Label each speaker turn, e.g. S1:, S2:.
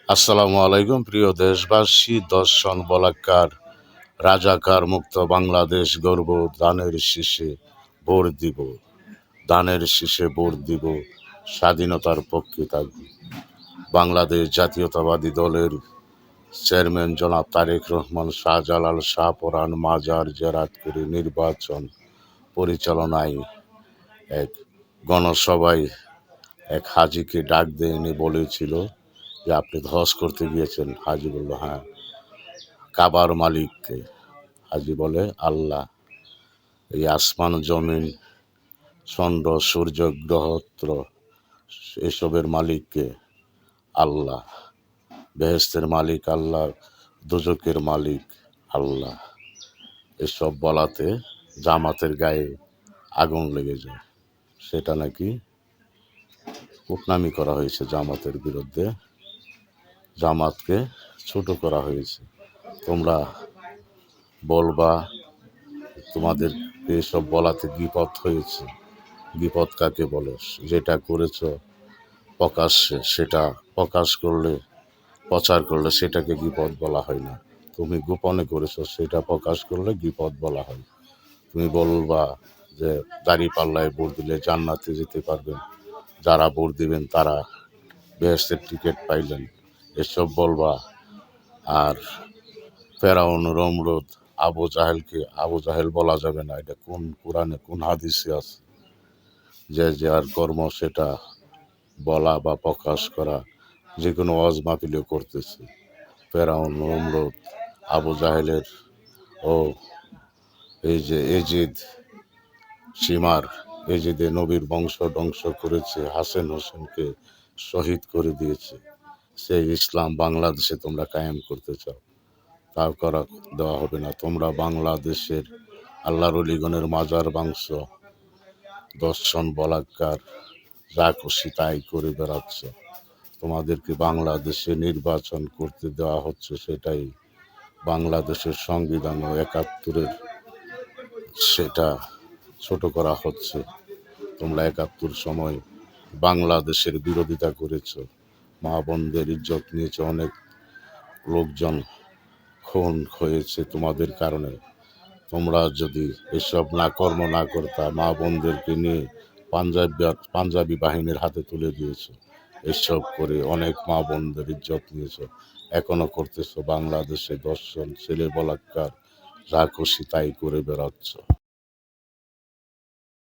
S1: আসসালামু আলাইকুম প্রিয় দেশবাসী। দর্শন বলাক্কার রাজাকার মুক্ত বাংলাদেশ গর্ব, দানের শীষে ভোট দিব, দানের শীষে ভোট দিব, স্বাধীনতার পক্ষে থাকব। বাংলাদেশ জাতীয়তাবাদী দলের চেয়ারম্যান জনাব তারেক রহমান শাহজালাল শাহপরান মাজার জেরাত করে নির্বাচন পরিচালনায় এক গণসভায় এক হাজিকে ডাক দিয়ে এনে বলেছিল যে আপনি ধস করতে গিয়েছেন। হাজি বলল হ্যাঁ। কাবার মালিককে? হাজি বলে আল্লাহ। এই আসমান জমিন চন্দ্র সূর্য গ্রহত্র এসবের মালিককে? আল্লাহ। বেহেশতের মালিক আল্লাহ, দোজকের মালিক আল্লাহ। এসব বলাতে জামাতের গায়ে আগুন লেগে যায়। সেটা নাকি কুটনামি করা হয়েছে জামাতের বিরুদ্ধে, জামাতকে ছোট করা হয়েছে। তোমরা বলবা তোমাদের এসব বলাতে বিপদ হয়েছে। বিপদ কাকে বলো? যেটা করেছ প্রকাশ্যে, সেটা প্রকাশ করলে, প্রচার করলে সেটাকে বিপদ বলা হয় না। তুমি গোপনে করেছো, সেটা প্রকাশ করলে বিপদ বলা হয়। তুমি বলবা যে দাঁড়িপাল্লায় ভোট দিলে জান্নাতে যেতে পারবেন, যারা ভোট দিবেন তারা বেহেশতের টিকিট পাইলেন, এসব বলবা। আর ফেরাউন, নমরুদ, আবু জাহেল বলা যাবে না। এটা কোন কোরআনে, কোন হাদিসে আছে যে যার কর্ম সেটা বলা বা প্রকাশ করা? যে কোনো ওয়াজ মাহফিলেও করতেছে। ফেরাউন, নমরুদ, আবু জাহেলের ও এই যে এজিদ, সীমার এজিদে নবীর বংশ ধ্বংস করেছে, হাসেন হোসেনকে শহীদ করে দিয়েছে। সেই ইসলাম বাংলাদেশে তোমরা কায়েম করতে চাও, তাও করা দেওয়া হবে না। তোমরা বাংলাদেশের আল্লাহর অলিগণের মাজার ভাঙছ, দর্শন বলাৎকার, যা খুশি তাই করে বেড়াচ্ছ। তোমাদেরকে বাংলাদেশে নির্বাচন করতে দেওয়া হচ্ছে, সেটাই বাংলাদেশের সংবিধান ও ৭১-এর সেটা ছোট করা হচ্ছে। তোমরা ৭১ সময় বাংলাদেশের বিরোধিতা করেছ, মা বোনদের ইজ্জত নিয়েছে, অনেক লোকজন খুন হয়েছে তোমাদের কারণে। তোমরা যদি এসব কর্ম না করতা, মা বোনদেরকে নিয়ে পাঞ্জাবি বাহিনীর হাতে তুলে দিয়েছ। এসব করে অনেক মা বোনদের ইজ্জত নিয়েছ, এখনো করতেছ। বাংলাদেশে দর্শন, ছেলে বলাৎকার, যা খুশি তাই করে বেড়াচ্ছ।